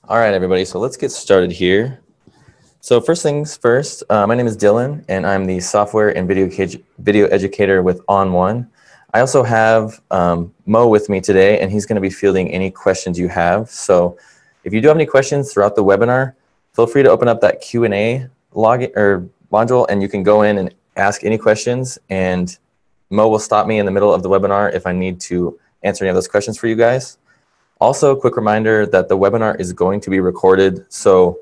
All right, everybody, so let's get started here. So first things first, my name is Dylan, and I'm the software and video educator with ON1. I also have Mo with me today, and he's going to be fielding any questions you have. So if you do have any questions throughout the webinar, feel free to open up that Q&A module, and you can go in and ask any questions, and Mo will stop me in the middle of the webinar if I need to answer any of those questions for you guys. Also, a quick reminder that the webinar is going to be recorded, so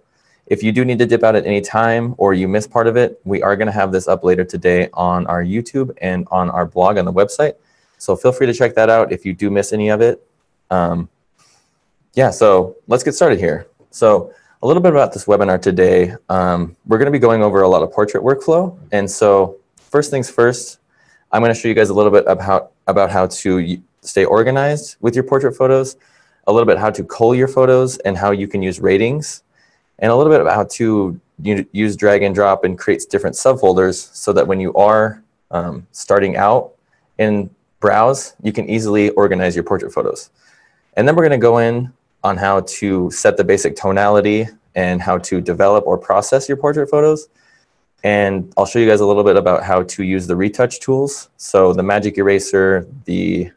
if you do need to dip out at any time or you miss part of it, we are going to have this up later today on our YouTube and on our blog on the website. So feel free to check that out if you do miss any of it. Yeah, so let's get started here. So a little bit about this webinar today. We're going to be going over a lot of portrait workflow. And so first things first, I'm going to show you guys a little bit about how to stay organized with your portrait photos, a little bit how to cull your photos and how you can use ratings, and a little bit about how to use drag and drop and create different subfolders so that when you are starting out in Browse, you can easily organize your portrait photos. And then we're going to go in on how to set the basic tonality and how to develop or process your portrait photos. And I'll show you guys a little bit about how to use the retouch tools. So the magic eraser, the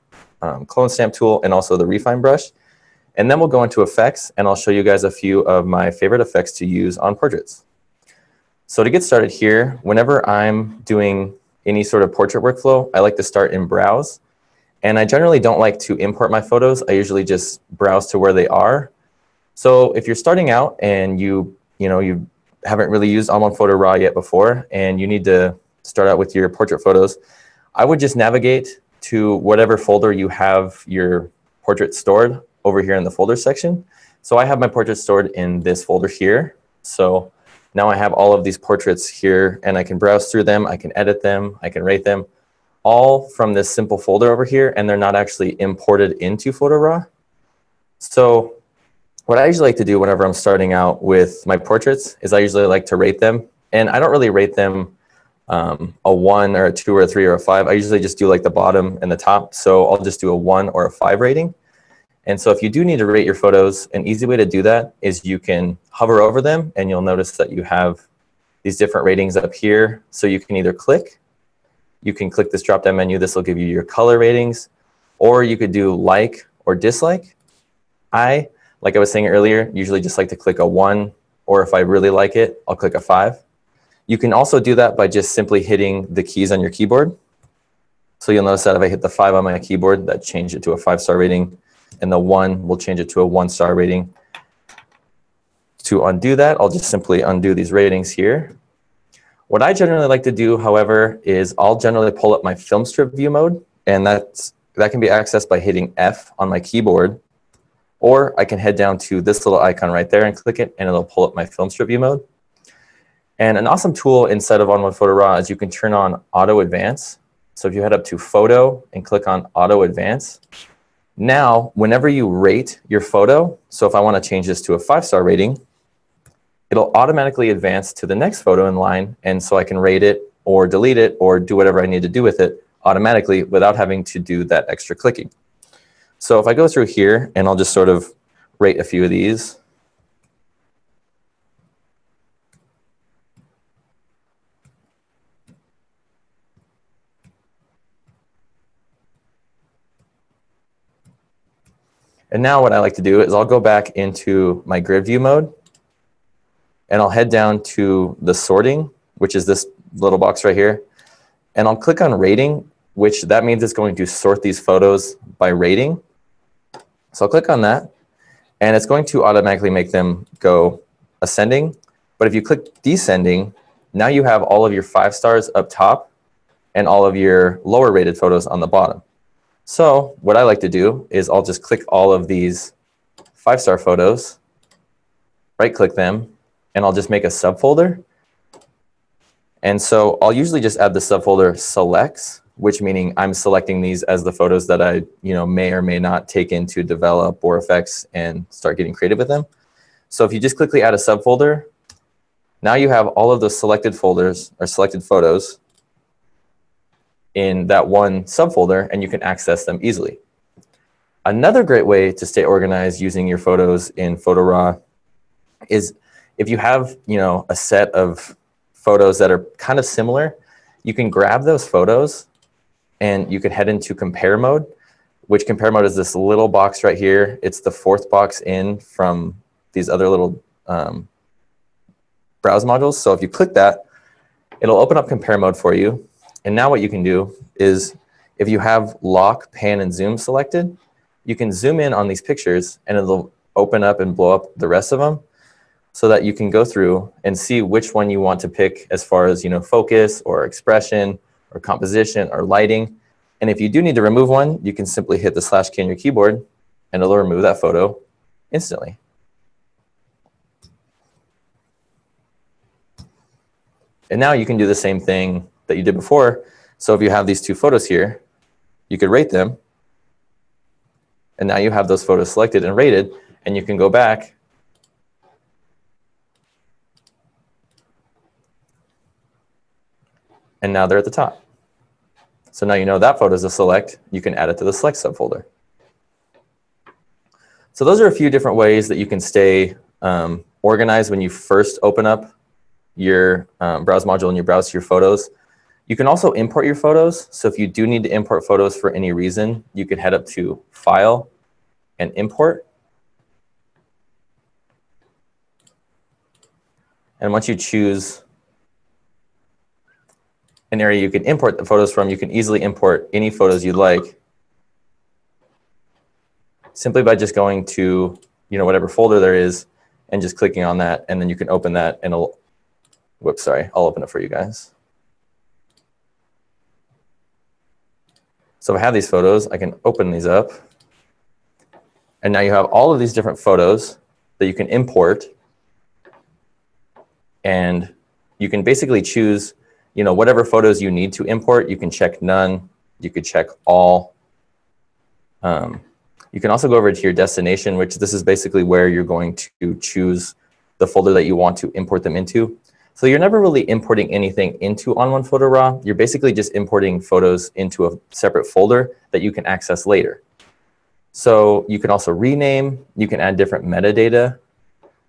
clone stamp tool, and also the refine brush. And then we'll go into effects, and I'll show you guys a few of my favorite effects to use on portraits. So to get started here, whenever I'm doing any sort of portrait workflow, I like to start in Browse. And I generally don't like to import my photos. I usually just browse to where they are. So if you're starting out and you haven't really used ON1 Photo RAW yet before, and you need to start out with your portrait photos, I would just navigate to whatever folder you have your portrait stored over here in the folder section. So I have my portraits stored in this folder here. So now I have all of these portraits here, and I can browse through them, I can edit them, I can rate them, all from this simple folder over here, and they're not actually imported into Photo RAW. So what I usually like to do whenever I'm starting out with my portraits is I usually like to rate them. And I don't really rate them a 1 or a 2 or a 3 or a 5. I usually just do like the bottom and the top. So I'll just do a 1 or a 5 rating. And so if you do need to rate your photos, an easy way to do that is you can hover over them, and you'll notice that you have these different ratings up here. So you can either you can click this drop-down menu. This will give you your color ratings, or you could do like or dislike. Like I was saying earlier, usually just like to click a 1, or if I really like it, I'll click a 5. You can also do that by just simply hitting the keys on your keyboard. So you'll notice that if I hit the 5 on my keyboard, that changed it to a 5-star rating. And the 1 will change it to a 1-star rating. To undo that, I'll just simply undo these ratings here. What I generally like to do, however, is I'll generally pull up my film strip view mode, and that can be accessed by hitting F on my keyboard, or I can head down to this little icon right there and click it, and it'll pull up my film strip view mode. And an awesome tool inside of ON1 Photo RAW is you can turn on Auto Advance. So if you head up to Photo and click on Auto Advance, now, whenever you rate your photo, so if I want to change this to a 5-star rating, it'll automatically advance to the next photo in line, and so I can rate it or delete it or do whatever I need to do with it automatically without having to do that extra clicking. So if I go through here, and I'll just sort of rate a few of these. And now what I like to do is I'll go back into my grid view mode, and I'll head down to the sorting, which is this little box right here. And I'll click on rating, which that means it's going to sort these photos by rating. So I'll click on that, and it's going to automatically make them go ascending. But if you click descending, now you have all of your 5 stars up top and all of your lower rated photos on the bottom. So what I like to do is I'll just click all of these 5-star photos, right-click them, and I'll just make a subfolder. And so I'll usually just add the subfolder selects, which meaning I'm selecting these as the photos that I may or may not take into develop or effects and start getting creative with them. So if you just quickly add a subfolder, now you have all of those selected folders or selected photos in that one subfolder, and you can access them easily. Another great way to stay organized using your photos in Photo RAW is if you have, a set of photos that are kind of similar, you can grab those photos and you can head into compare mode, which compare mode is this little box right here. It's the fourth box in from these other little browse modules. So if you click that, it'll open up compare mode for you. And now what you can do is if you have lock, pan, and zoom selected, you can zoom in on these pictures and it'll open up and blow up the rest of them so that you can go through and see which one you want to pick as far as, focus or expression or composition or lighting. And if you do need to remove one, you can simply hit the /key on your keyboard and it'll remove that photo instantly. And now you can do the same thing that you did before. So if you have these two photos here, you could rate them. And now you have those photos selected and rated, and you can go back and now they're at the top. So now you know that photo is a select. You can add it to the select subfolder. So those are a few different ways that you can stay organized when you first open up your browse module and you browse your photos. You can also import your photos. So if you do need to import photos for any reason, you can head up to File and Import. And once you choose an area you can import the photos from, you can easily import any photos you'd like simply by just going to whatever folder there is and just clicking on that, and then you can open that and it'll, whoops, sorry, I'll open it for you guys. So if I have these photos, I can open these up. And now you have all of these different photos that you can import. And you can basically choose, whatever photos you need to import. You can check none. You could check all. You can also go over to your destination, which this is basically where you're going to choose the folder that you want to import them into. So you're never really importing anything into ON1 Photo RAW. You're basically just importing photos into a separate folder that you can access later. So you can also rename, you can add different metadata.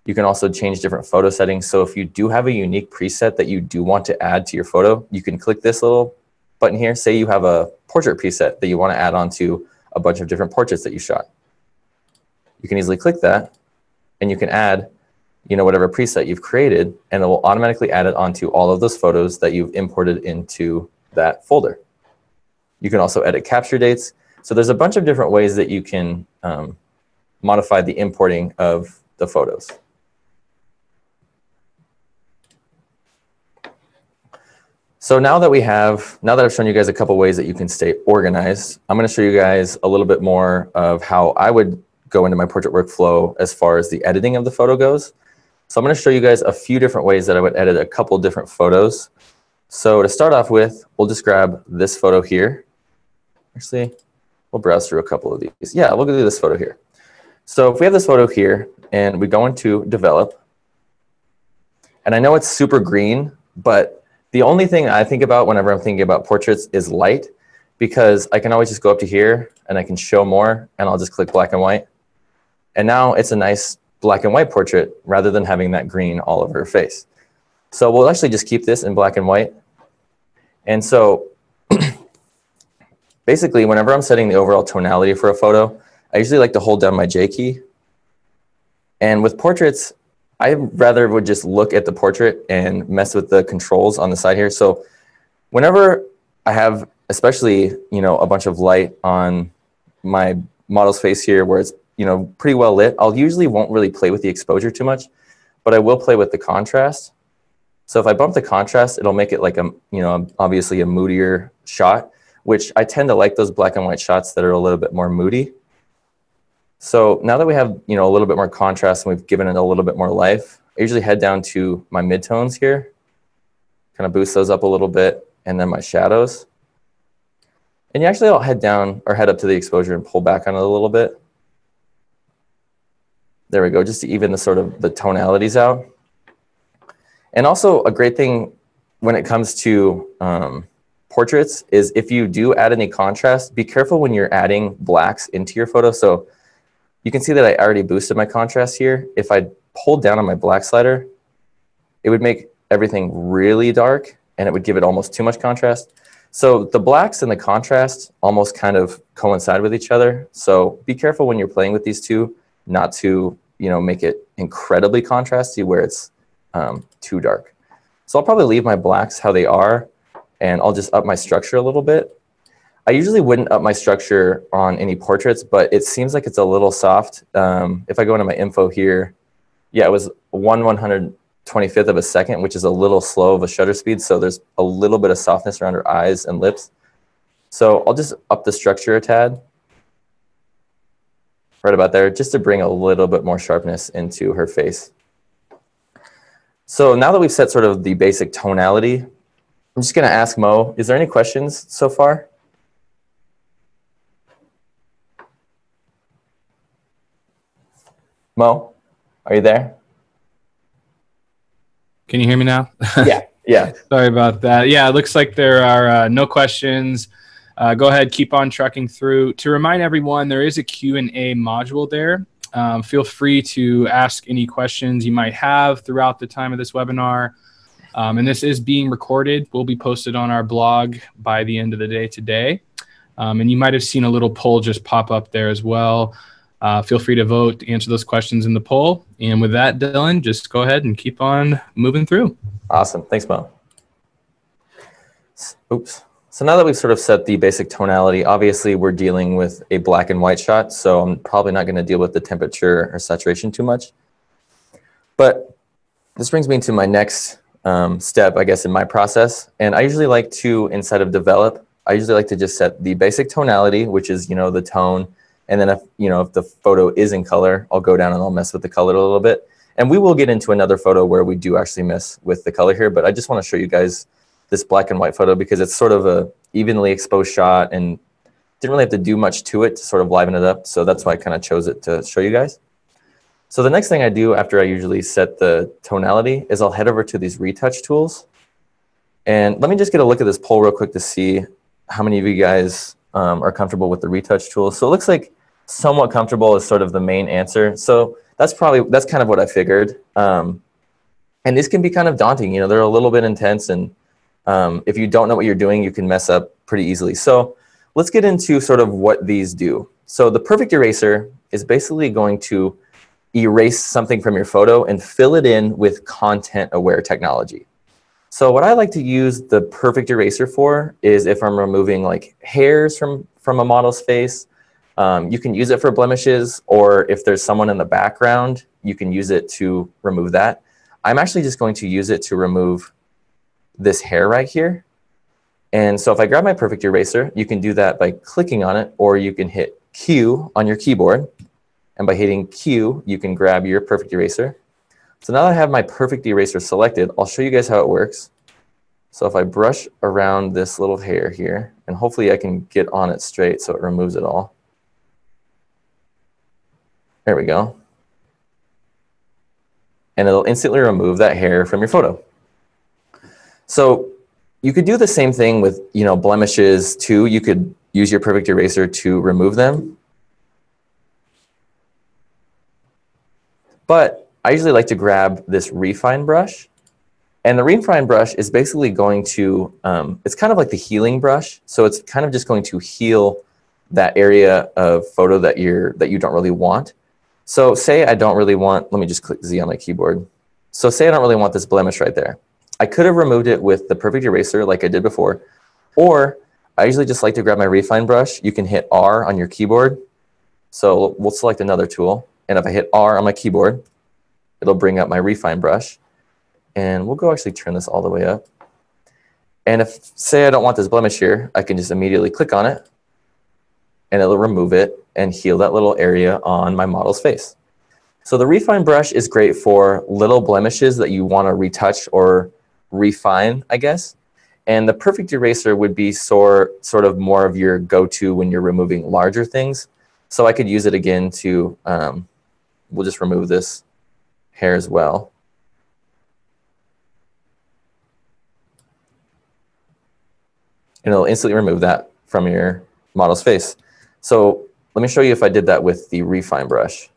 You can also change different photo settings. So if you do have a unique preset that you do want to add to your photo, you can click this little button here. Say you have a portrait preset that you want to add onto a bunch of different portraits that you shot. You can easily click that and you can add whatever preset you've created, and it will automatically add it onto all of those photos that you've imported into that folder. You can also edit capture dates. So there's a bunch of different ways that you can modify the importing of the photos. So now that I've shown you guys a couple ways that you can stay organized, I'm going to show you guys a little bit more of how I would go into my portrait workflow as far as the editing of the photo goes. So I'm going to show you guys a few different ways that I would edit a couple different photos. So to start off with, we'll just grab this photo here. Actually, we'll browse through a couple of these. Yeah, we'll go do this photo here. So if we have this photo here and we go into Develop, and I know it's super green, but the only thing I think about whenever I'm thinking about portraits is light, because I can always just go up to here and I can show more, and I'll just click black and white. And now it's a nice black and white portrait rather than having that green all over her face. So we'll actually just keep this in black and white. And so basically, whenever I'm setting the overall tonality for a photo, I usually like to hold down my J key. And with portraits, I rather would just look at the portrait and mess with the controls on the side here. So whenever I have, especially, a bunch of light on my model's face here where it's, pretty well lit, I'll usually won't really play with the exposure too much, but I will play with the contrast. So if I bump the contrast, it'll make it like obviously a moodier shot, which I tend to like those black and white shots that are a little bit more moody. So now that we have, a little bit more contrast and we've given it a little bit more life, I usually head down to my midtones here, kind of boost those up a little bit, and then my shadows. And actually I'll head down or head up to the exposure and pull back on it a little bit. There we go, just to even the tonalities out. And also a great thing when it comes to portraits is if you do add any contrast, be careful when you're adding blacks into your photo. So you can see that I already boosted my contrast here. If I pulled down on my black slider, it would make everything really dark and it would give it almost too much contrast. So the blacks and the contrast almost kind of coincide with each other. So be careful when you're playing with these two, not to, make it incredibly contrasty where it's too dark. So I'll probably leave my blacks how they are, and I'll just up my structure a little bit. I usually wouldn't up my structure on any portraits, but it seems like it's a little soft. If I go into my info here, yeah, it was 1/125th of a second, which is a little slow of a shutter speed. So there's a little bit of softness around her eyes and lips. So I'll just up the structure a tad, right about there, just to bring a little bit more sharpness into her face. So now that we've set sort of the basic tonality, I'm just going to ask Mo, is there any questions so far? Mo, are you there? Can you hear me now? Yeah, yeah. Sorry about that. Yeah, it looks like there are no questions. Go ahead, keep on trucking through. To remind everyone, there is a Q&A module there. Feel free to ask any questions you might have throughout the time of this webinar. And this is being recorded. Will be posted on our blog by the end of the day today. And you might have seen a little poll just pop up there as well. Feel free to vote, answer those questions in the poll. And with that, Dylan, just go ahead and keep on moving through. Awesome. Thanks, Mo. Oops. So now that we've sort of set the basic tonality, obviously we're dealing with a black and white shot, so I'm probably not going to deal with the temperature or saturation too much. But this brings me to my next step, I guess, in my process. And I usually like to, instead of develop, I usually like to just set the basic tonality, which is, the tone. And then if the photo is in color, I'll go down and I'll mess with the color a little bit. And we will get into another photo where we do actually mess with the color here, but I just want to show you guys this black and white photo because it's sort of a evenly exposed shot and didn't really have to do much to it to sort of liven it up. So that's why I kind of chose it to show you guys. So the next thing I do after I usually set the tonality is I'll head over to these retouch tools. And let me just get a look at this poll real quick to see how many of you guys are comfortable with the retouch tools. So it looks like somewhat comfortable is sort of the main answer. So that's kind of what I figured. And these can be kind of daunting. They're a little bit intense, and if you don't know what you're doing, you can mess up pretty easily. So let's get into sort of what these do. So the perfect eraser is basically going to erase something from your photo and fill it in with content-aware technology. So what I like to use the perfect eraser for is if I'm removing like hairs from a model's face. You can use it for blemishes, or if there's someone in the background, you can use it to remove that. I'm actually just going to use it to remove this hair right here. And so if I grab my perfect eraser, you can do that by clicking on it, or you can hit Q on your keyboard. And by hitting Q, you can grab your perfect eraser. So now that I have my perfect eraser selected, I'll show you guys how it works. So if I brush around this little hair here, and hopefully I can get on it straight so it removes it all. There we go. And it'll instantly remove that hair from your photo. So you could do the same thing with, blemishes too. You could use your perfect eraser to remove them. But I usually like to grab this refine brush. And the refine brush is basically going to, it's kind of like the healing brush. So it's kind of just going to heal that area of photo that you don't really want. So say I don't really want, let me just click Z on my keyboard. So say I don't really want this blemish right there. I could have removed it with the perfect eraser like I did before, or I usually just like to grab my refine brush. You can hit R on your keyboard. So we'll select another tool. And if I hit R on my keyboard, it'll bring up my refine brush. And we'll go actually turn this all the way up. And if, say I don't want this blemish here, I can just immediately click on it and it'll remove it and heal that little area on my model's face. So the refine brush is great for little blemishes that you want to retouch or refine, I guess. And the perfect eraser would be sort of more of your go-to when you're removing larger things. So I could use it again to, we'll just remove this hair as well. And it'll instantly remove that from your model's face. So let me show you if I did that with the refine brush.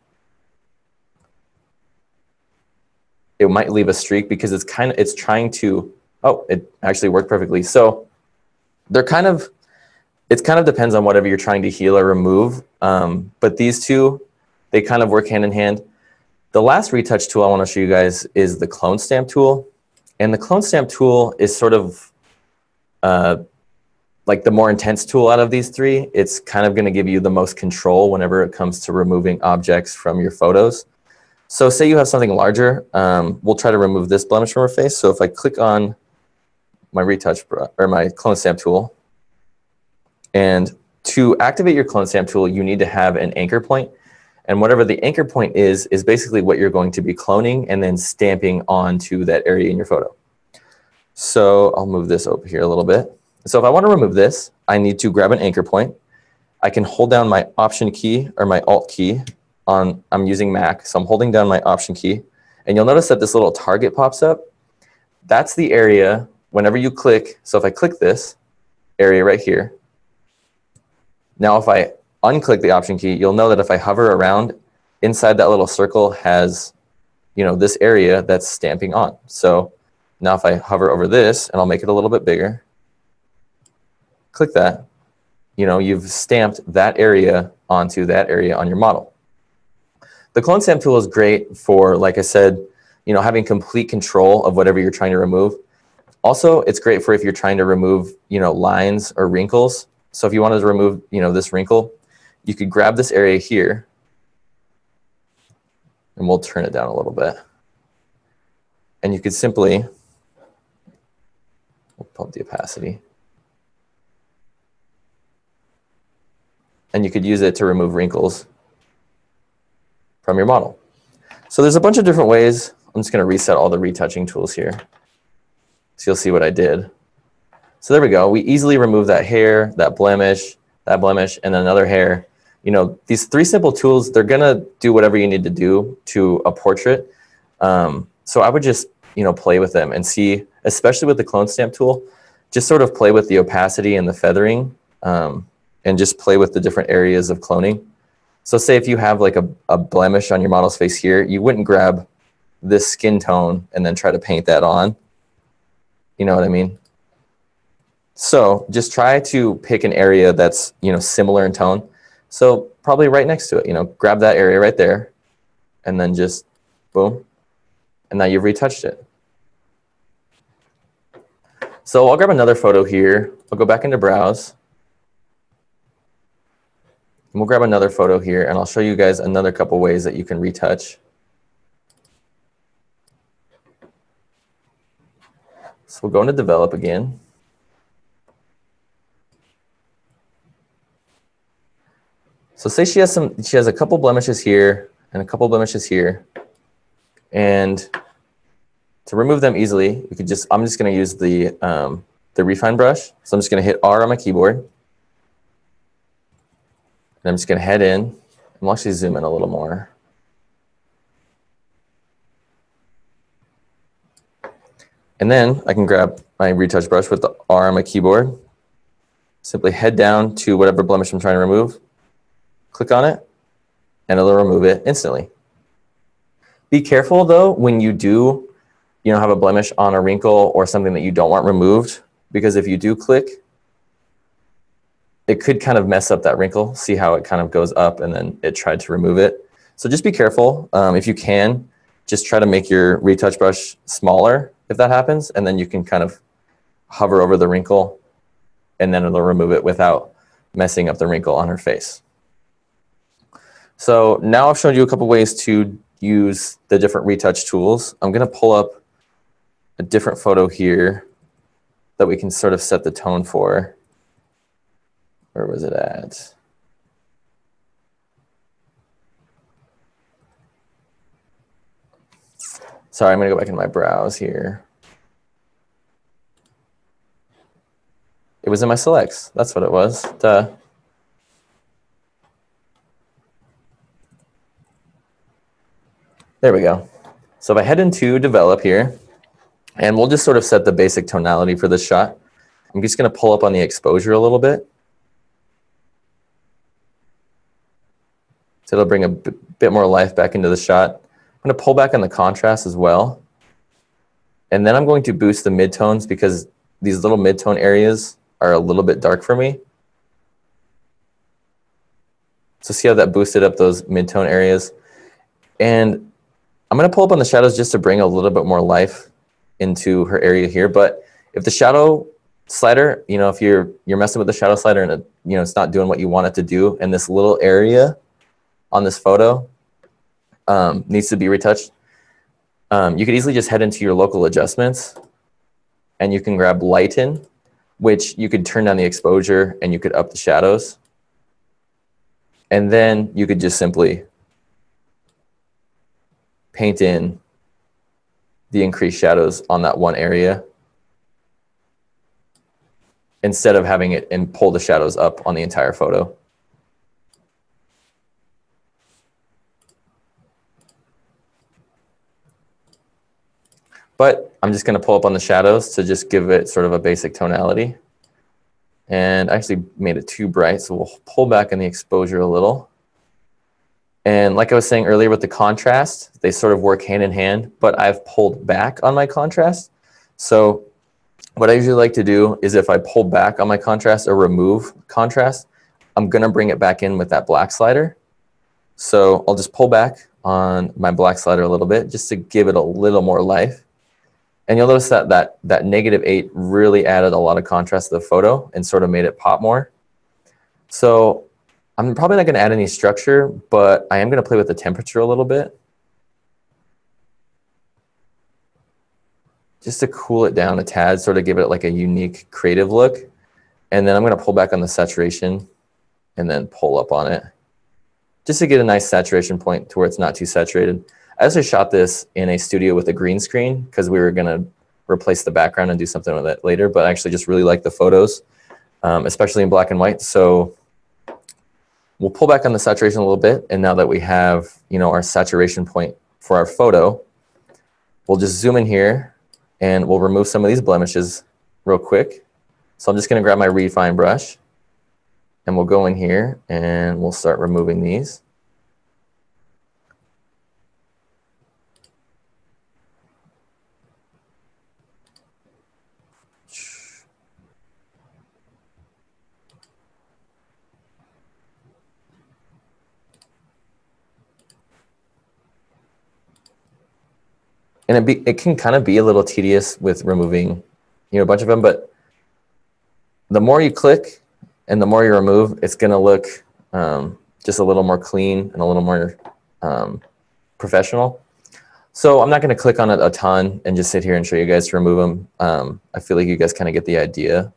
it might leave a streak because it's trying to, oh, it actually worked perfectly. So it kind of depends on whatever you're trying to heal or remove. But these two, they kind of work hand in hand. The last retouch tool I want to show you guys is the clone stamp tool. And the clone stamp tool is sort of like the more intense tool out of these three. It's kind of going to give you the most control whenever it comes to removing objects from your photos. So say you have something larger, we'll try to remove this blemish from our face. So if I click on my retouch or my clone stamp tool, and to activate your clone stamp tool, you need to have an anchor point. And whatever the anchor point is basically what you're going to be cloning and then stamping onto that area in your photo. So I'll move this over here a little bit. So if I want to remove this, I need to grab an anchor point. I can hold down my Option key or my Alt key. I'm using Mac, so I'm holding down my Option key. And you'll notice that this little target pops up. That's the area whenever you click. So if I click this area right here, now if I unclick the Option key, you'll know that if I hover around, inside that little circle has, this area that's stamping on. So now if I hover over this, and I'll make it a little bit bigger, click that, you've stamped that area onto that area on your model. The clone stamp tool is great for, like I said, having complete control of whatever you're trying to remove. Also, it's great for if you're trying to remove, lines or wrinkles. So if you wanted to remove, this wrinkle, you could grab this area here, and we'll turn it down a little bit. And you could simply, we'll pump the opacity. And you could use it to remove wrinkles from your model. So there's a bunch of different ways. I'm just going to reset all the retouching tools here, so you'll see what I did. So there we go. We easily remove that hair, that blemish, and another hair. These three simple tools, they're going to do whatever you need to do to a portrait. So I would just, play with them and see, especially with the clone stamp tool, just sort of play with the opacity and the feathering, and just play with the different areas of cloning. So say if you have like a blemish on your model's face here, you wouldn't grab this skin tone and then try to paint that on. You know what I mean? So just try to pick an area that's, similar in tone. So probably right next to it, grab that area right there, and then just boom, and now you've retouched it. So I'll grab another photo here. I'll go back into Browse. And we'll grab another photo here, and I'll show you guys another couple ways that you can retouch. So we'll go into Develop again. So say she has a couple blemishes here and a couple blemishes here. And to remove them easily, I'm just going to use the refine brush. So I'm just going to hit R on my keyboard. And I'm just going to head in, and we'll actually zoom in a little more. And then I can grab my retouch brush with the R on my keyboard, simply head down to whatever blemish I'm trying to remove, click on it, and it'll remove it instantly. Be careful though when you do have a blemish on a wrinkle or something that you don't want removed, because if you do click, it could kind of mess up that wrinkle. See how it kind of goes up and then it tried to remove it. So just be careful. If you can, just try to make your retouch brush smaller if that happens, and then you can kind of hover over the wrinkle and then it'll remove it without messing up the wrinkle on her face. So now I've shown you a couple ways to use the different retouch tools. I'm going to pull up a different photo here that we can sort of set the tone for. Where was it at? Sorry, I'm going to go back into my browse here. It was in my selects. That's what it was. Duh. There we go. So if I head into Develop here, and we'll just sort of set the basic tonality for this shot. I'm just going to pull up on the exposure a little bit. So it'll bring a bit more life back into the shot. I'm going to pull back on the contrast as well. And then I'm going to boost the midtones because these little midtone areas are a little bit dark for me. So see how that boosted up those midtone areas? And I'm going to pull up on the shadows just to bring a little bit more life into her area here. But if the shadow slider, you know, if you're messing with the shadow slider and it, you know, it's not doing what you want it to do, and this little area on this photo needs to be retouched, you could easily just head into your local adjustments and you can grab lighten, which you could turn down the exposure and you could up the shadows. And then you could just simply paint in the increased shadows on that one area instead of having it and pull the shadows up on the entire photo. But I'm just going to pull up on the shadows to just give it sort of a basic tonality. And I actually made it too bright, so we'll pull back on the exposure a little. And like I was saying earlier with the contrast, they sort of work hand in hand, but I've pulled back on my contrast. So what I usually like to do is if I pull back on my contrast or remove contrast, I'm going to bring it back in with that black slider. So I'll just pull back on my black slider a little bit just to give it a little more life. And you'll notice that that -8 really added a lot of contrast to the photo and sort of made it pop more. So I'm probably not going to add any structure, but I am going to play with the temperature a little bit, just to cool it down a tad, sort of give it like a unique creative look. And then I'm going to pull back on the saturation and then pull up on it, just to get a nice saturation point to where it's not too saturated. I also shot this in a studio with a green screen because we were going to replace the background and do something with it later, but I actually just really like the photos, especially in black and white. So we'll pull back on the saturation a little bit. And now that we have, you know, our saturation point for our photo, we'll just zoom in here and we'll remove some of these blemishes real quick. So I'm just going to grab my refine brush and we'll go in here and we'll start removing these. And it can kind of be a little tedious with removing, you know, a bunch of them, but the more you click and the more you remove, it's going to look just a little more clean and a little more professional. So I'm not going to click on it a ton and just sit here and show you guys to remove them. I feel like you guys kind of get the idea.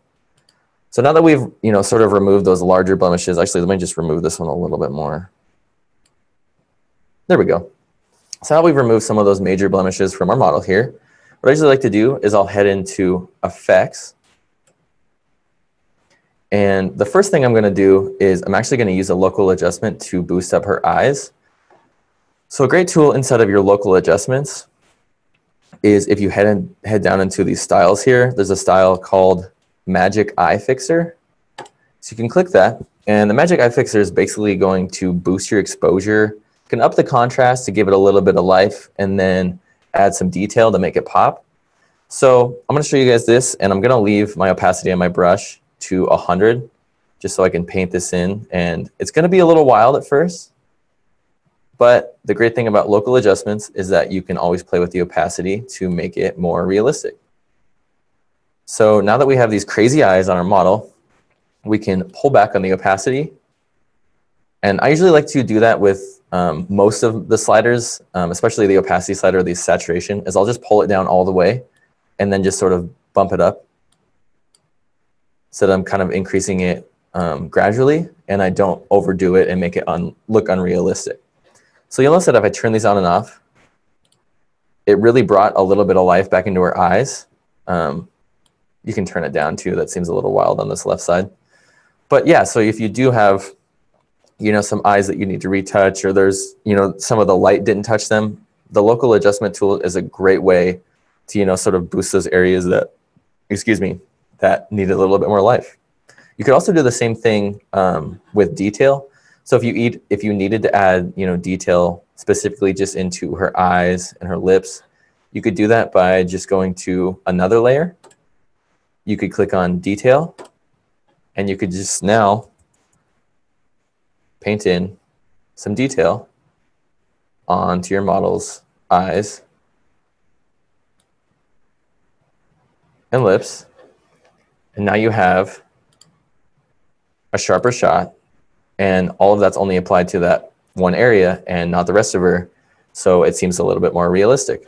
So now that we've, you know, sort of removed those larger blemishes, actually, let me just remove this one a little bit more. There we go. So now we've removed some of those major blemishes from our model here. What I usually like to do is I'll head into Effects. And the first thing I'm going to do is I'm actually going to use a local adjustment to boost up her eyes. So a great tool inside of your local adjustments is if you head down into these styles here, there's a style called Magic Eye Fixer. So you can click that. And the Magic Eye Fixer is basically going to boost your exposure. You can up the contrast to give it a little bit of life and then add some detail to make it pop. So I'm going to show you guys this, and I'm going to leave my opacity on my brush to 100 just so I can paint this in. And it's going to be a little wild at first, but the great thing about local adjustments is that you can always play with the opacity to make it more realistic. So now that we have these crazy eyes on our model, we can pull back on the opacity. And I usually like to do that with most of the sliders, especially the opacity slider or the saturation, is I'll just pull it down all the way and then just sort of bump it up so that I'm kind of increasing it gradually and I don't overdo it and make it look unrealistic. So you'll notice that if I turn these on and off, it really brought a little bit of life back into her eyes. You can turn it down too. That seems a little wild on this left side. But yeah, so if you do have, you know, some eyes that you need to retouch, or there's, you know, some of the light didn't touch them, the local adjustment tool is a great way to, you know, sort of boost those areas that, excuse me, that need a little bit more life. You could also do the same thing with detail. So if you needed to add, you know, detail specifically just into her eyes and her lips, You could do that by just going to another layer. You could click on detail, and you could just now paint in some detail onto your model's eyes and lips. And now you have a sharper shot, and all of that's only applied to that one area and not the rest of her, so it seems a little bit more realistic.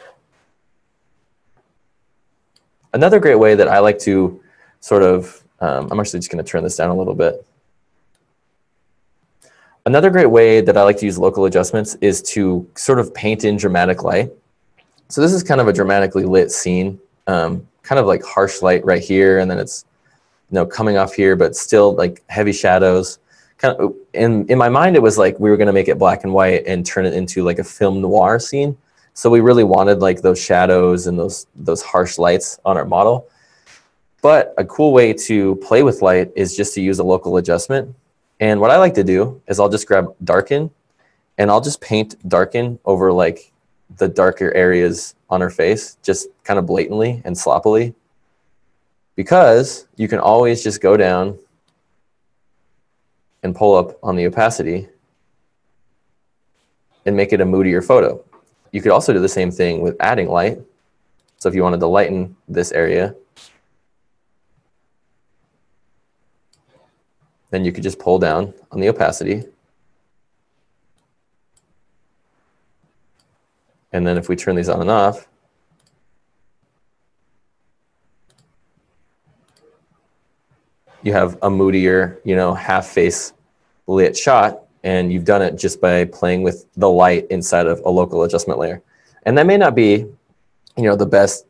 Another great way that I like to sort of, I'm actually just going to turn this down a little bit. Another great way that I like to use local adjustments is to sort of paint in dramatic light. So this is kind of a dramatically lit scene, kind of like harsh light right here, and then it's coming off here, but still like heavy shadows. Kind of in my mind, it was like we were going to make it black and white and turn it into like a film noir scene. So we really wanted like those shadows and those harsh lights on our model. But a cool way to play with light is just to use a local adjustment. And what I like to do is I'll just grab darken, and I'll just paint darken over like the darker areas on her face, just kind of blatantly and sloppily. Because you can always just go down and pull up on the opacity and make it a moodier photo. You could also do the same thing with adding light. So if you wanted to lighten this area, then you could just pull down on the opacity. And then if we turn these on and off, you have a moodier, half face lit shot, and you've done it just by playing with the light inside of a local adjustment layer. And that may not be, the best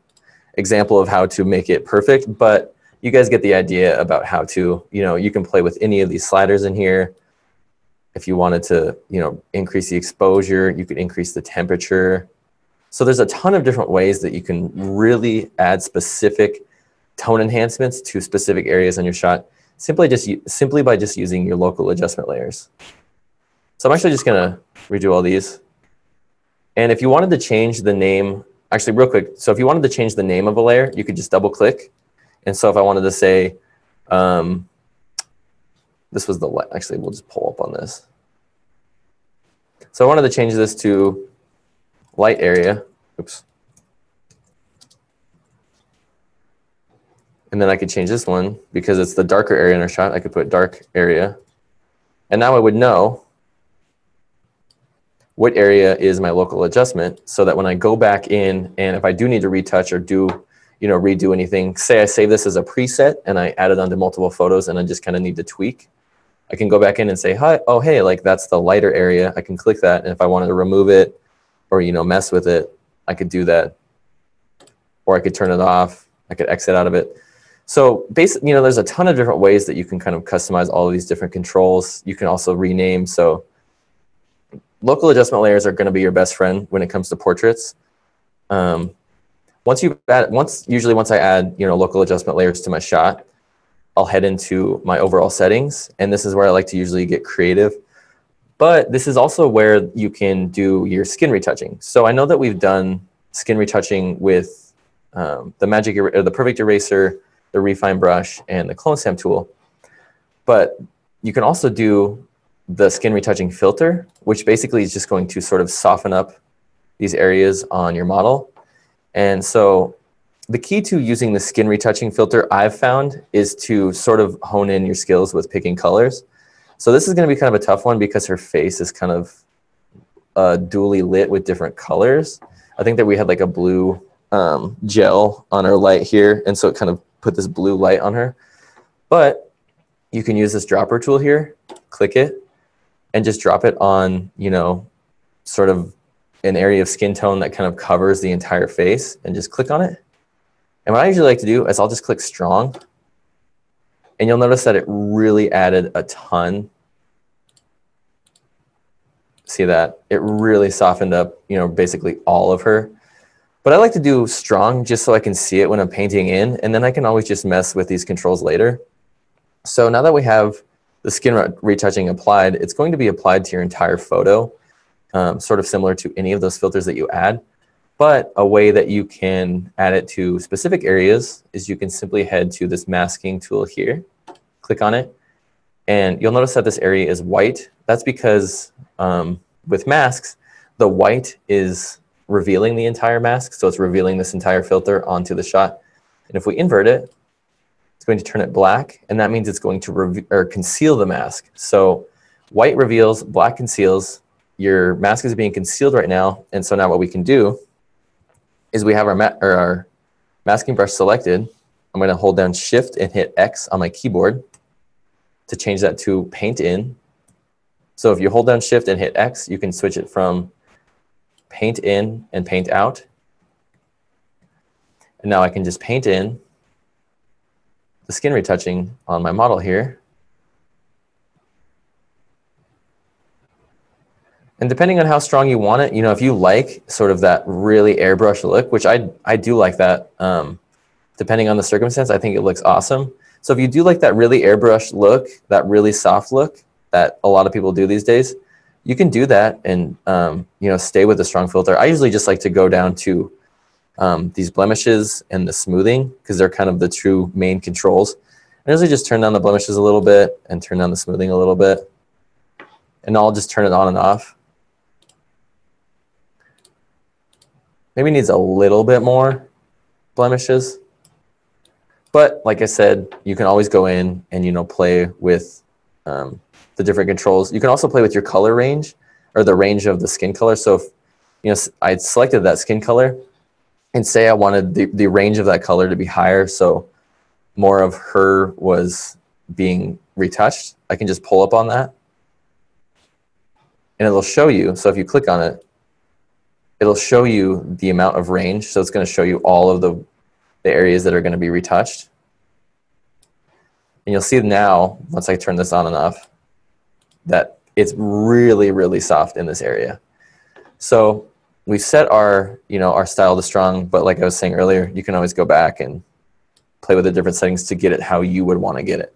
example of how to make it perfect, but you guys get the idea about how to, you can play with any of these sliders in here. If you wanted to, increase the exposure, you could increase the temperature. So there's a ton of different ways that you can really add specific tone enhancements to specific areas on your shot, simply by just using your local adjustment layers. So I'm actually just going to redo all these. And if you wanted to change the name, actually real quick, so if you wanted to change the name of a layer, you could just double click. And so if I wanted to say, this was the, actually we'll just pull up on this. So I wanted to change this to light area. Oops. And then I could change this one because it's the darker area in our shot. I could put dark area. And now I would know what area is my local adjustment, so that when I go back in and if I do need to retouch or redo anything, say I save this as a preset and I add it onto multiple photos and I just kind of need to tweak, I can go back in and say, hi, oh, hey, like that's the lighter area. I can click that. And if I wanted to remove it or, mess with it, I could do that. Or I could turn it off. I could exit out of it. So basically, there's a ton of different ways that you can kind of customize all of these different controls. You can also rename. So local adjustment layers are going to be your best friend when it comes to portraits. Once I add, local adjustment layers to my shot, I'll head into my overall settings. And this is where I like to usually get creative. But this is also where you can do your skin retouching. So I know that we've done skin retouching with the Perfect Eraser, the Refine Brush, and the Clone Stamp tool. But you can also do the skin retouching filter, which basically is just going to sort of soften up these areas on your model. And so the key to using the skin retouching filter I've found is to sort of hone in your skills with picking colors. So this is going to be kind of a tough one because her face is kind of dually lit with different colors. I think that we had like a blue gel on her light here, and so it kind of put this blue light on her. But you can use this dropper tool here, click it, and just drop it on, sort of an area of skin tone that kind of covers the entire face, and just click on it. And what I usually like to do is I'll just click strong, and you'll notice that it really added a ton. See that? It really softened up, basically all of her. But I like to do strong just so I can see it when I'm painting in, and then I can always just mess with these controls later. So now that we have the skin retouching applied, it's going to be applied to your entire photo, sort of similar to any of those filters that you add. But a way that you can add it to specific areas is you can simply head to this masking tool here, click on it, and you'll notice that this area is white. That's because with masks, the white is revealing the entire mask, so it's revealing this entire filter onto the shot. And if we invert it, it's going to turn it black, and that means it's going to conceal the mask. So white reveals, black conceals. Your mask is being concealed right now, and so now what we can do is we have our masking brush selected. I'm going to hold down Shift and hit X on my keyboard to change that to Paint In. So if you hold down Shift and hit X, you can switch it from Paint In and Paint Out. And now I can just paint in the skin retouching on my model here. And depending on how strong you want it, you know, if you like sort of that really airbrush look, which I do like that, depending on the circumstance, I think it looks awesome. So if you do like that really airbrush look, that really soft look that a lot of people do these days, you can do that and you know, stay with a strong filter. I usually just like to go down to these blemishes and the smoothing because they're kind of the two main controls. I usually just turn down the blemishes a little bit and turn down the smoothing a little bit, and I'll just turn it on and off. Maybe needs a little bit more blemishes, but like I said, you can always go in and, you know, play with the different controls. You can also play with your color range or the range of the skin color. So if, you know, I selected that skin color and say I wanted the range of that color to be higher, so more of her was being retouched, I can just pull up on that and it'll show you. So if you click on it, it'll show you the amount of range. So it's going to show you all of the areas that are going to be retouched. And you'll see now, once I turn this on and off, that it's really, really soft in this area. So we've set our, you know, our style to strong, but like I was saying earlier, you can always go back and play with the different settings to get it how you would want to get it.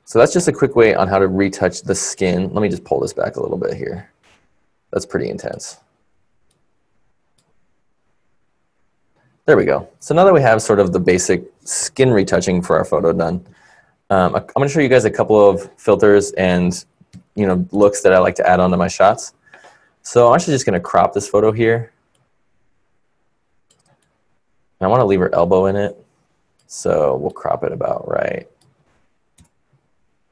So that's just a quick way on how to retouch the skin. Let me just pull this back a little bit here. That's pretty intense. There we go. So now that we have sort of the basic skin retouching for our photo done, I'm going to show you guys a couple of filters and, you know, looks that I like to add onto my shots. So I'm actually just going to crop this photo here. And I want to leave her elbow in it. So we'll crop it about right.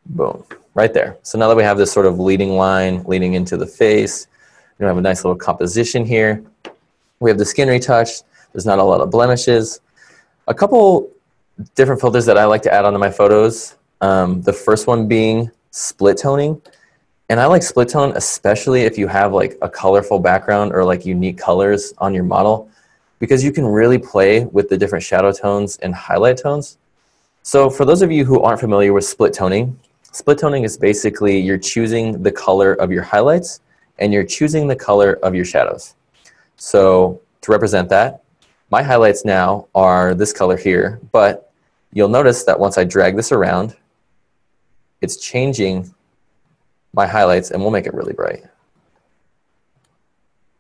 Boom, right there. So now that we have this sort of leading line leading into the face, we have a nice little composition here. We have the skin retouched. There's not a lot of blemishes. A couple different filters that I like to add onto my photos. The first one being split toning. And I like split tone, especially if you have like a colorful background or like unique colors on your model, because you can really play with the different shadow tones and highlight tones. So for those of you who aren't familiar with split toning is basically you're choosing the color of your highlights and you're choosing the color of your shadows. So to represent that, my highlights now are this color here, but you'll notice that once I drag this around, it's changing my highlights, and we'll make it really bright.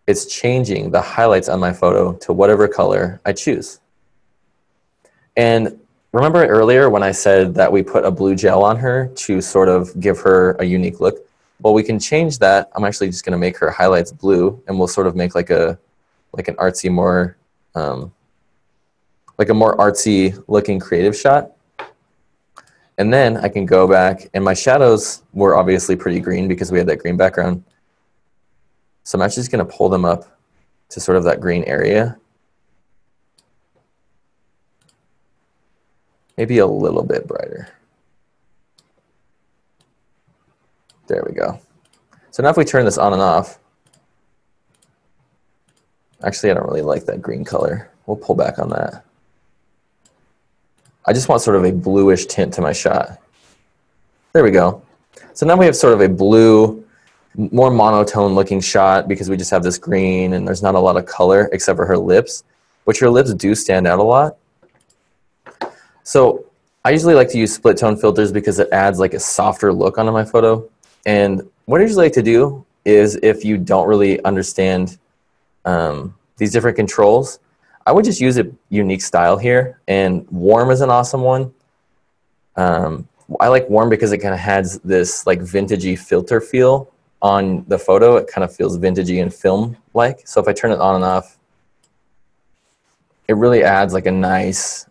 It's changing the highlights on my photo to whatever color I choose. And remember earlier when I said that we put a blue gel on her to sort of give her a unique look? Well, we can change that. I'm actually just going to make her highlights blue, and we'll sort of make like an artsy, more like a more artsy looking creative shot. And then I can go back, and my shadows were obviously pretty green because we had that green background. So I'm actually just going to pull them up to sort of that green area. Maybe a little bit brighter. There we go. So now if we turn this on and off, actually I don't really like that green color. We'll pull back on that. I just want sort of a bluish tint to my shot. There we go. So now we have sort of a blue, more monotone looking shot because we just have this green and there's not a lot of color except for her lips, which her lips do stand out a lot. So I usually like to use split tone filters because it adds like a softer look onto my photo. And what I usually like to do is if you don't really understand these different controls, I would just use a unique style here, and warm is an awesome one. I like warm because it kind of has this like vintagey filter feel on the photo. It kind of feels vintagey and film-like. So if I turn it on and off, it really adds like a nice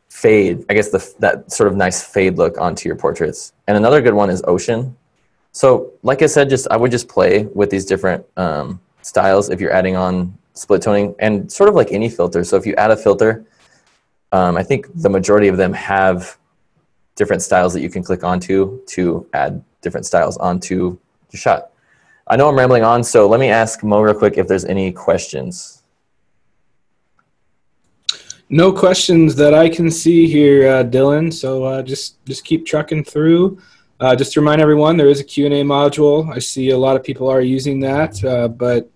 fade, I guess that sort of nice fade look onto your portraits. And another good one is ocean. So like I said, I would just play with these different styles if you're adding on split toning, and sort of like any filter. So if you add a filter, I think the majority of them have different styles that you can click onto to add different styles onto your shot. I know I'm rambling on, so let me ask Mo real quick if there's any questions. No questions that I can see here, Dylan. So just keep trucking through. Just to remind everyone, there is a Q&A module. I see a lot of people are using that, but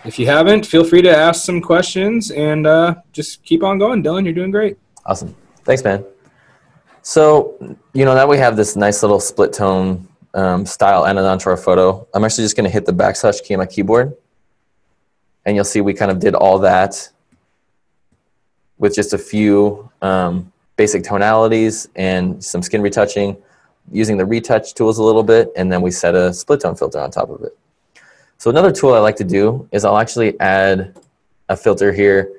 if you haven't, feel free to ask some questions, and just keep on going, Dylan. You're doing great. Awesome. Thanks, man. So, now we have this nice little split tone style added onto our photo. I'm actually just going to hit the / key on my keyboard, and you'll see we kind of did all that with just a few basic tonalities and some skin retouching, using the retouch tools a little bit, and then we set a split tone filter on top of it. So another tool I like to do is I'll actually add a filter here.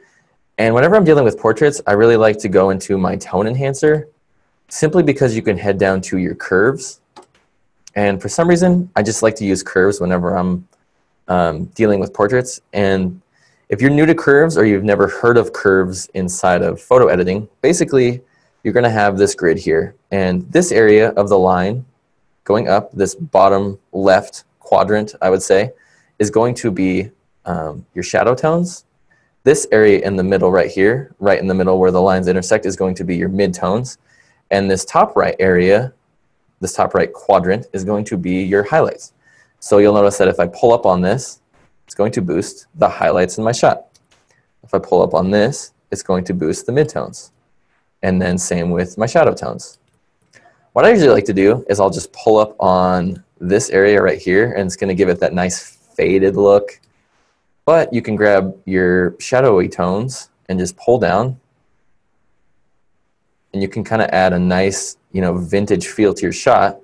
And whenever I'm dealing with portraits, I really like to go into my tone enhancer, simply because you can head down to your curves. And for some reason, I just like to use curves whenever I'm dealing with portraits. And if you're new to curves or you've never heard of curves inside of photo editing, basically you're going to have this grid here. And this area of the line going up, this bottom left quadrant, I would say, is going to be your shadow tones. This area in the middle right here, right in the middle where the lines intersect, is going to be your mid-tones. And this top right area, this top right quadrant, is going to be your highlights. So you'll notice that if I pull up on this, it's going to boost the highlights in my shot. If I pull up on this, it's going to boost the mid-tones. And then same with my shadow tones. What I usually like to do is I'll just pull up on this area right here, and it's going to give it that nice faded look. But you can grab your shadowy tones and just pull down, and you can kind of add a nice, vintage feel to your shot.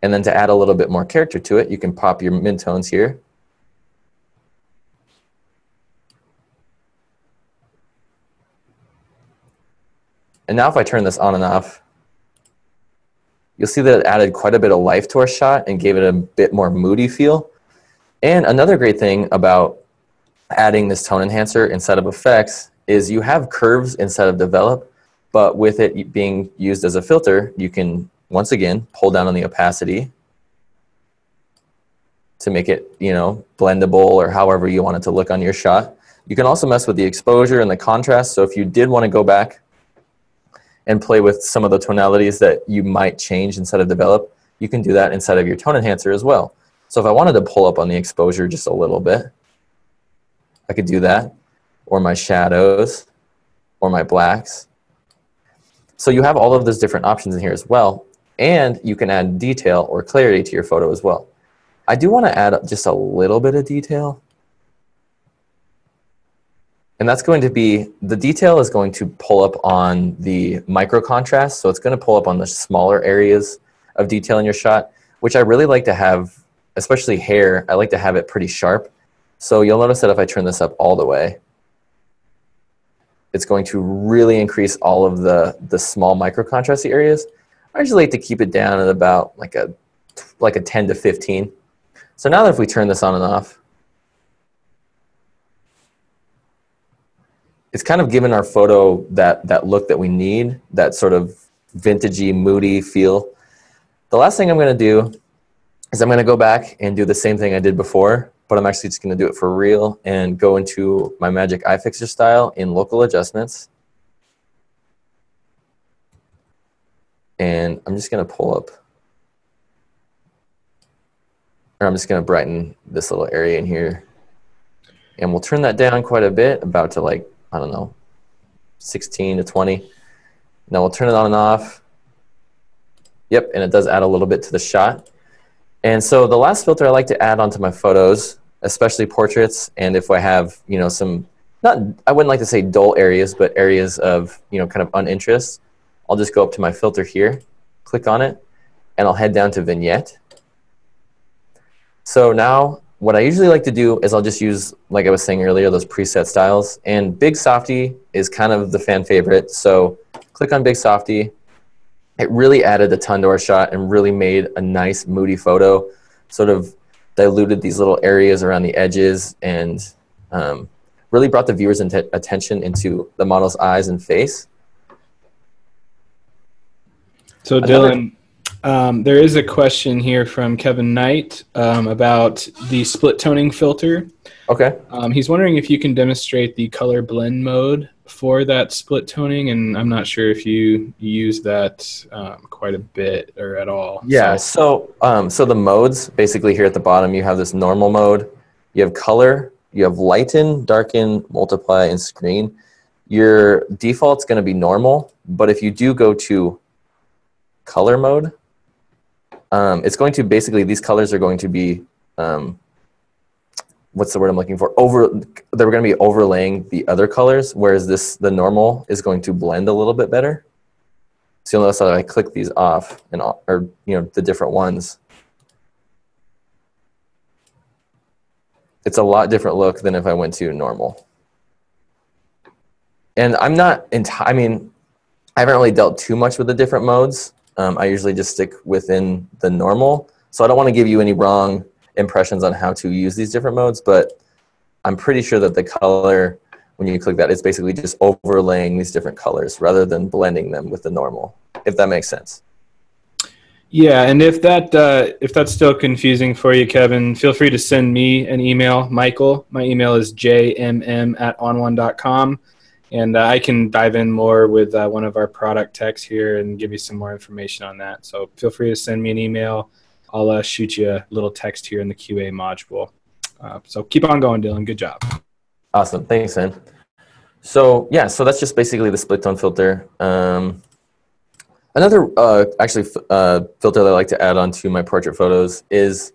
And then to add a little bit more character to it, you can pop your mid-tones here. And now if I turn this on and off, you'll see that it added quite a bit of life to our shot and gave it a bit more moody feel. And another great thing about adding this tone enhancer inside of effects is you have curves inside of develop, but with it being used as a filter, you can, once again, pull down on the opacity to make it, blendable or however you want it to look on your shot. You can also mess with the exposure and the contrast. So if you did want to go back and play with some of the tonalities that you might change inside of develop, you can do that inside of your tone enhancer as well. So if I wanted to pull up on the exposure just a little bit, I could do that, or my shadows, or my blacks. So you have all of those different options in here as well, and you can add detail or clarity to your photo as well. I do want to add just a little bit of detail. And that's going to be, the detail is going to pull up on the micro contrast, so it's going to pull up on the smaller areas of detail in your shot, which I really like to have, especially hair, I like to have it pretty sharp. So you'll notice that if I turn this up all the way, it's going to really increase all of the small micro contrasty areas. I usually like to keep it down at about like a 10 to 15. So now that if we turn this on and off, it's kind of given our photo that look that we need, that sort of vintagey, moody feel. The last thing I'm going to do is I'm going to go back and do the same thing I did before, but I'm actually just going to do it for real and go into my Magic Eye Fixer style in local adjustments. And I'm just going to pull up, or I'm just going to brighten this little area in here. And we'll turn that down quite a bit, about to like, I don't know, 16 to 20. Now we'll turn it on and off. Yep, and it does add a little bit to the shot. And so the last filter I like to add onto my photos, especially portraits, and if I have, you know, some, not, I wouldn't like to say dull areas, but areas of, you know, kind of uninterest, I'll just go up to my filter here, click on it, and I'll head down to Vignette. So now what I usually like to do is I'll just use, like I was saying earlier, those preset styles. And Big Softy is kind of the fan favorite. So click on Big Softy. It really added a ton to our shot and really made a nice moody photo, sort of diluted these little areas around the edges, and really brought the viewer's attention into the model's eyes and face. So Dylan, there is a question here from Kevin Knight about the split toning filter. Okay. He's wondering if you can demonstrate the color blend mode for that split toning, and I'm not sure if you use that quite a bit or at all. Yeah, so the modes, basically here at the bottom, you have this normal mode, you have color, you have lighten, darken, multiply, and screen. Your default's going to be normal, but if you do go to color mode, it's going to basically, these colors are going to be, what's the word I'm looking for? They're going to be overlaying the other colors, whereas the normal is going to blend a little bit better. So you'll notice that I click these off, or you know, the different ones. It's a lot different look than if I went to normal. And I'm not, I mean, I haven't really dealt too much with the different modes. I usually just stick within the normal. So I don't want to give you any wrong impressions on how to use these different modes, but I'm pretty sure that the color, when you click that, it's basically just overlaying these different colors rather than blending them with the normal, if that makes sense. Yeah, and if that's still confusing for you, Kevin, feel free to send me an email, Michael. My email is jmm@on1.com, and I can dive in more with one of our product techs here and give you some more information on that. So feel free to send me an email. I'll shoot you a little text here in the QA module. So keep on going, Dylan. Good job. Awesome. Thanks, man. So yeah, so that's just basically the split tone filter. Another filter that I like to add onto my portrait photos is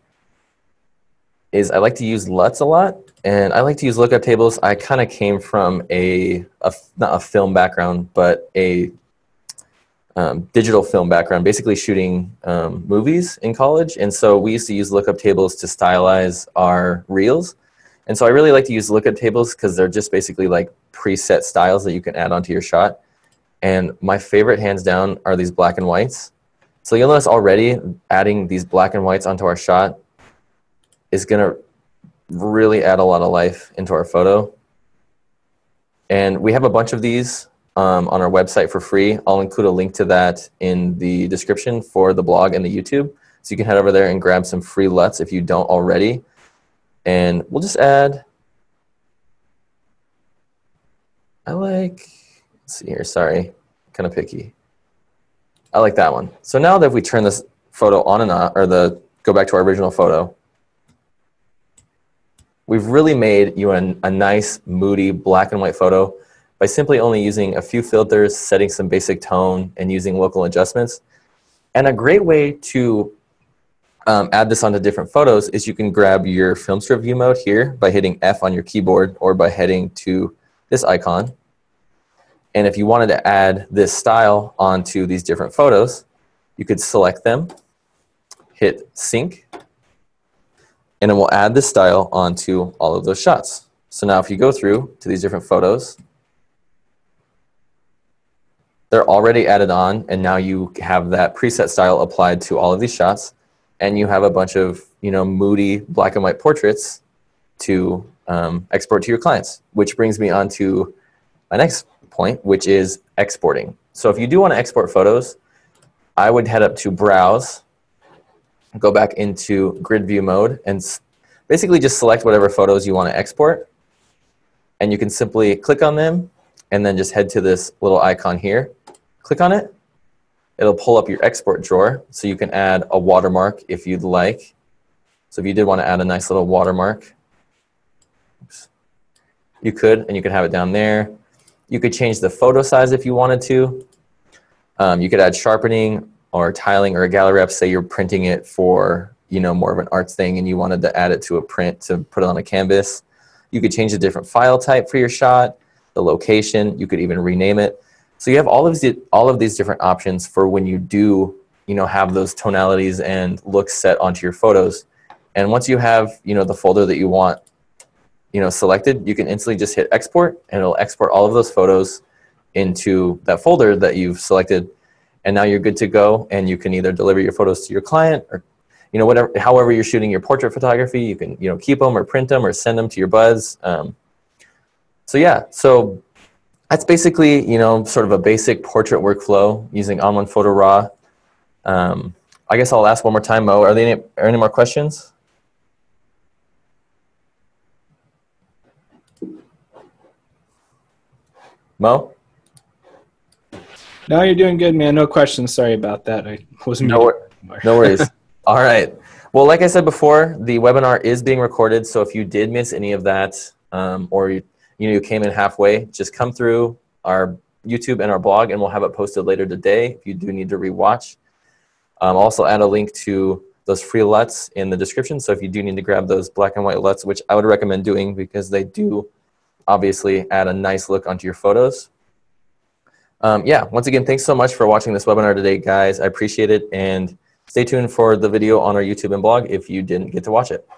I like to use LUTs a lot, and I like to use lookup tables. I kind of came from not a film background, but a digital film background, basically shooting movies in college. And so we used to use lookup tables to stylize our reels. And so I really like to use lookup tables because they're just basically like preset styles that you can add onto your shot. And my favorite, hands down, are these black and whites. So you'll notice already adding these black and whites onto our shot is going to really add a lot of life into our photo. And we have a bunch of these on our website for free. I'll include a link to that in the description for the blog and the YouTube. So you can head over there and grab some free LUTs if you don't already. And we'll just add, let's see here, sorry, kind of picky. I like that one. So now that if we turn this photo on and on, or go back to our original photo, we've really made you a nice, moody, black and white photo by simply only using a few filters, setting some basic tone, and using local adjustments. And a great way to add this onto different photos is you can grab your film strip view mode here by hitting F on your keyboard or by heading to this icon. And if you wanted to add this style onto these different photos, you could select them, hit sync, and it will add this style onto all of those shots. So now if you go through to these different photos, they're already added on, and now you have that preset style applied to all of these shots, and you have a bunch of, you know, moody black and white portraits to export to your clients, which brings me on to my next point, which is exporting. So if you do want to export photos, I would head up to Browse, go back into Grid View mode, and basically just select whatever photos you want to export. And you can simply click on them, and then just head to this little icon here. Click on it. It'll pull up your export drawer, so you can add a watermark if you'd like. So if you did want to add a nice little watermark, you could, and you could have it down there. You could change the photo size if you wanted to. You could add sharpening or tiling or a gallery wrap. Say you're printing it for, you know, more of an arts thing and you wanted to add it to a print to put it on a canvas. You could change the different file type for your shot, the location. You could even rename it. So you have all of these different options for when you do, you know, have those tonalities and looks set onto your photos. And once you have, you know, the folder that you want, you know, selected, you can instantly just hit export and it'll export all of those photos into that folder that you've selected. And now you're good to go, and you can either deliver your photos to your client or, you know, whatever, however you're shooting your portrait photography, you can, you know, keep them or print them or send them to your buds. So yeah, so that's basically, you know, sort of a basic portrait workflow using ON1 Photo RAW. I guess I'll ask one more time, Mo, are there any more questions? Mo? No, you're doing good, man. No questions. Sorry about that. I wasn't No worries. All right. Well, like I said before, the webinar is being recorded. So if you did miss any of that, or you came in halfway, just come through our YouTube and our blog, and we'll have it posted later today if you do need to rewatch. I'll also add a link to those free LUTs in the description. So if you do need to grab those black and white LUTs, which I would recommend doing because they do obviously add a nice look onto your photos. Yeah, once again, thanks so much for watching this webinar today, guys. I appreciate it, and stay tuned for the video on our YouTube and blog if you didn't get to watch it.